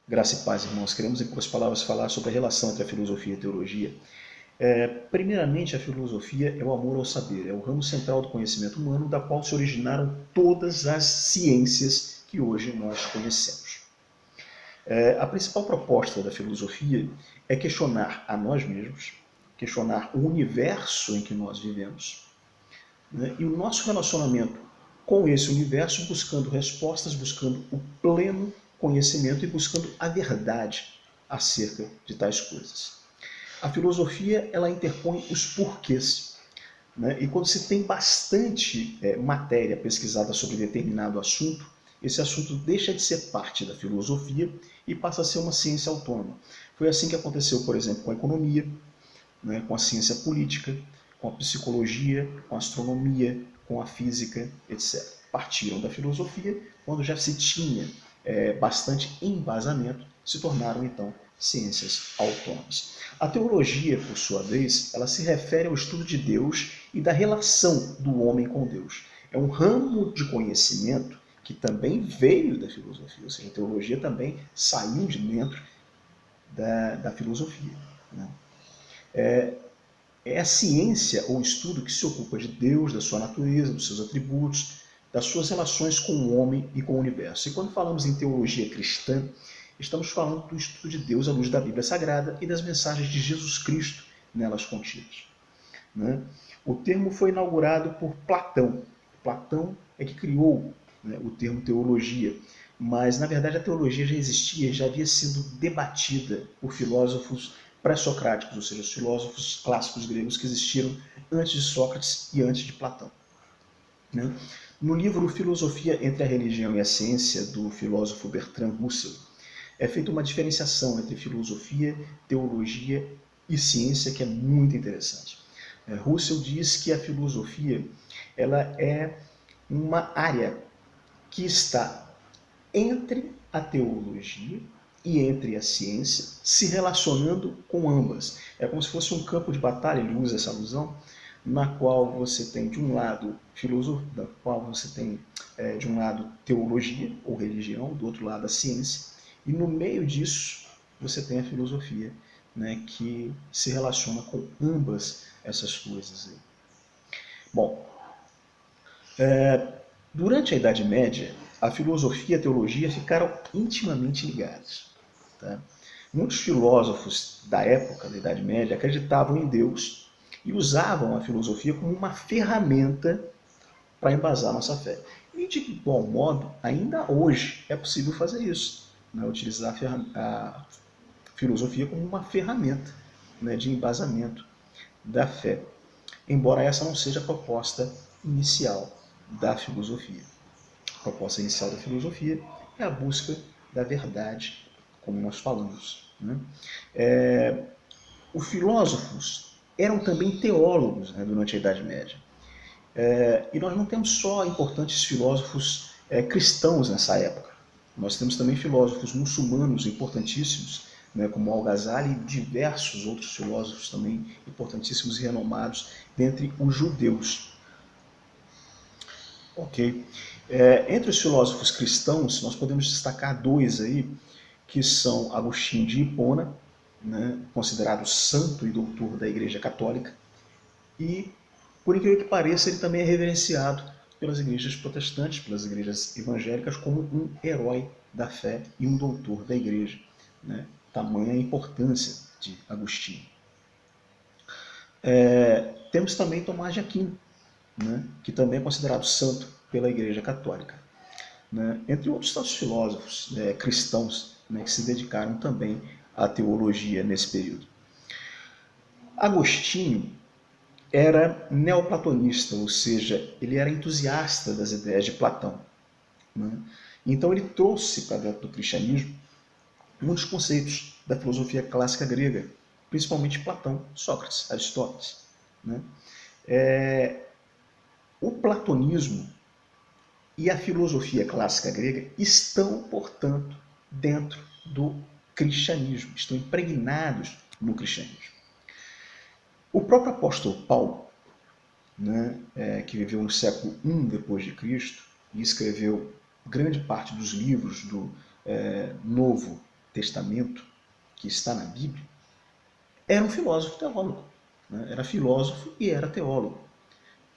Graça e paz, irmãos. Queremos, em poucas palavras, falar sobre a relação entre a filosofia e a teologia. Primeiramente, a filosofia é o amor ao saber, é o ramo central do conhecimento humano, da qual se originaram todas as ciências que hoje nós conhecemos. A principal proposta da filosofia é questionar a nós mesmos, questionar o universo em que nós vivemos, né, e o nosso relacionamento com esse universo, buscando respostas, buscando o pleno conhecimento e buscando a verdade acerca de tais coisas. A filosofia, ela interpõe os porquês, né? E quando se tem bastante matéria pesquisada sobre determinado assunto, esse assunto deixa de ser parte da filosofia e passa a ser uma ciência autônoma. Foi assim que aconteceu, por exemplo, com a economia, né, com a ciência política, com a psicologia, com a astronomia, com a física, etc. Partiram da filosofia, quando já se tinha bastante embasamento, se tornaram então ciências autônomas. A teologia, por sua vez, ela se refere ao estudo de Deus e da relação do homem com Deus. É um ramo de conhecimento que também veio da filosofia, ou seja, a teologia também saiu de dentro da filosofia. Né? É a ciência ou estudo que se ocupa de Deus, da sua natureza, dos seus atributos, das suas relações com o homem e com o universo. E quando falamos em teologia cristã, estamos falando do estudo de Deus à luz da Bíblia Sagrada e das mensagens de Jesus Cristo nelas contidas. Né? O termo foi inaugurado por Platão. Platão é que criou, né, o termo teologia, mas na verdade a teologia já existia, já havia sido debatida por filósofos pré-socráticos, ou seja, os filósofos clássicos gregos que existiram antes de Sócrates e antes de Platão. Né? No livro Filosofia entre a Religião e a Ciência, do filósofo Bertrand Russell, é feita uma diferenciação entre filosofia, teologia e ciência que é muito interessante. Russell diz que a filosofia ela é uma área que está entre a teologia e entre a ciência, se relacionando com ambas. É como se fosse um campo de batalha, ele usa essa alusão, na qual você tem de um lado filosofia, da qual você tem de um lado teologia ou religião, do outro lado a ciência, e no meio disso você tem a filosofia, né, que se relaciona com ambas essas coisas aí. Bom, durante a Idade Média, a filosofia e a teologia ficaram intimamente ligadas. Tá? Muitos filósofos da época da Idade Média acreditavam em Deus e usavam a filosofia como uma ferramenta para embasar nossa fé. E de igual modo, ainda hoje é possível fazer isso, né? Utilizar a filosofia como uma ferramenta, né, de embasamento da fé, embora essa não seja a proposta inicial da filosofia. A proposta inicial da filosofia é a busca da verdade, como nós falamos. Né? Os filósofos eram também teólogos, né, durante a Idade Média. E nós não temos só importantes filósofos cristãos nessa época. Nós temos também filósofos muçulmanos importantíssimos, né, como Al-Ghazali e diversos outros filósofos também importantíssimos e renomados dentre os judeus. Ok. Entre os filósofos cristãos, nós podemos destacar dois aí, que são Agostinho de Hipona, né, considerado santo e doutor da Igreja Católica, e, por incrível que pareça, ele também é reverenciado pelas igrejas protestantes, pelas igrejas evangélicas, como um herói da fé e um doutor da igreja. Né? Tamanha a importância de Agostinho. Temos também Tomás de Aquino, né? Que também é considerado santo pela Igreja Católica. Né? Entre outros tantos filósofos cristãos, né, que se dedicaram também à teologia nesse período. Agostinho era neoplatonista, ou seja, ele era entusiasta das ideias de Platão. Né? Então ele trouxe para dentro do cristianismo muitos conceitos da filosofia clássica grega, principalmente Platão, Sócrates, Aristóteles. Né? O platonismo e a filosofia clássica grega estão, portanto, dentro do cristianismo, estão impregnados no cristianismo. O próprio apóstolo Paulo, né, que viveu no século I depois de Cristo e escreveu grande parte dos livros do Novo Testamento, que está na Bíblia, era um filósofo teólogo. Né? Era filósofo e era teólogo,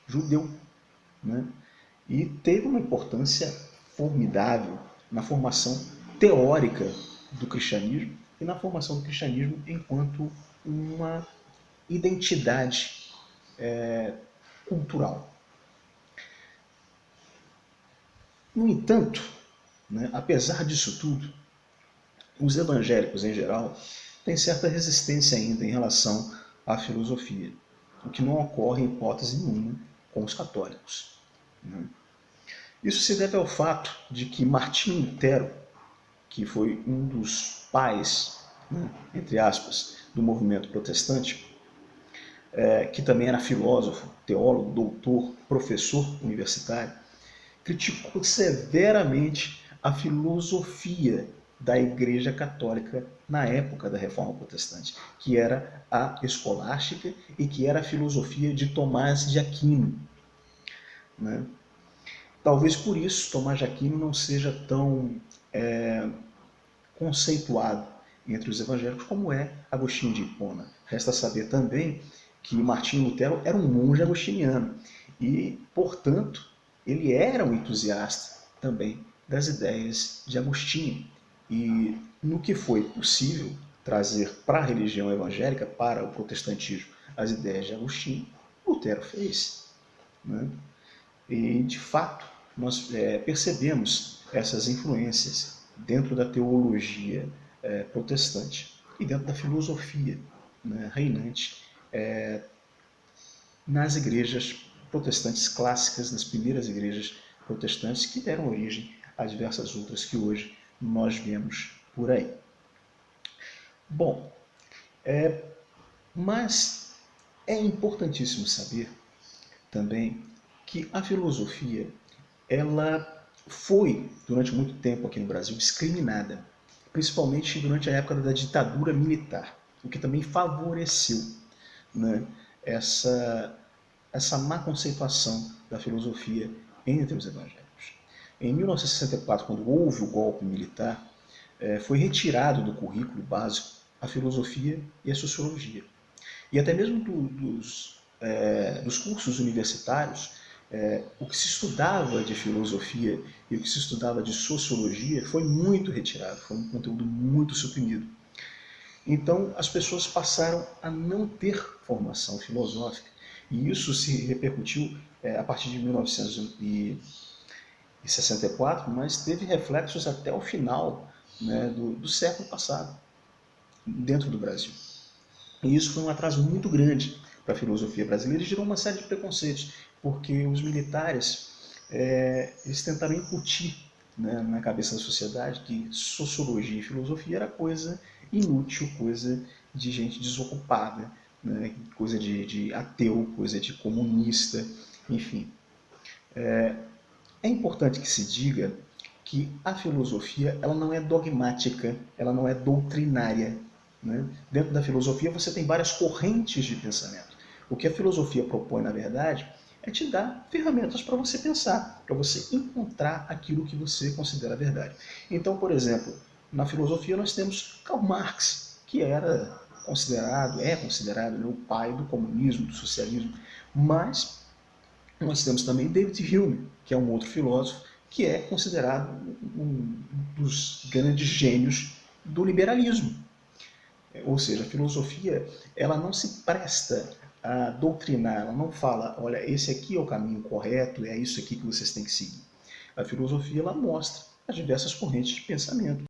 judeu. Né? E teve uma importância formidável na formação teórica do cristianismo e na formação do cristianismo enquanto uma identidade cultural. No entanto, né, apesar disso tudo, os evangélicos em geral têm certa resistência ainda em relação à filosofia, o que não ocorre em hipótese nenhuma com os católicos. Né? Isso se deve ao fato de que Martinho Lutero, que foi um dos pais, né, entre aspas, do movimento protestante, que também era filósofo, teólogo, doutor, professor universitário, criticou severamente a filosofia da Igreja Católica na época da Reforma Protestante, que era a escolástica e que era a filosofia de Tomás de Aquino. Né? Talvez por isso Tomás de Aquino não seja tão conceituado entre os evangélicos como é Agostinho de Hipona. Resta saber também que Martinho Lutero era um monge agostiniano e, portanto, ele era um entusiasta também das ideias de Agostinho. E no que foi possível trazer para a religião evangélica, para o protestantismo, as ideias de Agostinho, Lutero fez. Né? E, de fato, nós percebemos essas influências dentro da teologia protestante e dentro da filosofia, né, reinante nas igrejas protestantes clássicas, nas primeiras igrejas protestantes que deram origem a diversas outras que hoje nós vemos por aí. Bom, mas é importantíssimo saber também que a filosofia ela foi, durante muito tempo aqui no Brasil, discriminada, principalmente durante a época da ditadura militar, o que também favoreceu, né, essa má conceituação da filosofia entre os evangélicos. Em 1964, quando houve o golpe militar, foi retirado do currículo básico a filosofia e a sociologia. E até mesmo dos cursos universitários, o que se estudava de filosofia e o que se estudava de sociologia foi muito retirado, foi um conteúdo muito suprimido. Então, as pessoas passaram a não ter formação filosófica. E isso se repercutiu a partir de 1964, mas teve reflexos até o final, né, do século passado, dentro do Brasil. E isso foi um atraso muito grande para a filosofia brasileira e gerou uma série de preconceitos, porque os militares eles tentaram incutir, né, na cabeça da sociedade que sociologia e filosofia era coisa inútil, coisa de gente desocupada, né, coisa de ateu, coisa de comunista, enfim. É importante que se diga que a filosofia ela não é dogmática, ela não é doutrinária. Né? Dentro da filosofia você tem várias correntes de pensamento. O que a filosofia propõe, na verdade, é te dar ferramentas para você pensar, para você encontrar aquilo que você considera verdade. Então, por exemplo, na filosofia nós temos Karl Marx, que é considerado, né, o pai do comunismo, do socialismo, mas nós temos também David Hume, que é um outro filósofo, que é considerado um dos grandes gênios do liberalismo. Ou seja, a filosofia ela não se presta a doutrinar, ela não fala, olha, esse aqui é o caminho correto, é isso aqui que vocês têm que seguir. A filosofia ela mostra as diversas correntes de pensamento.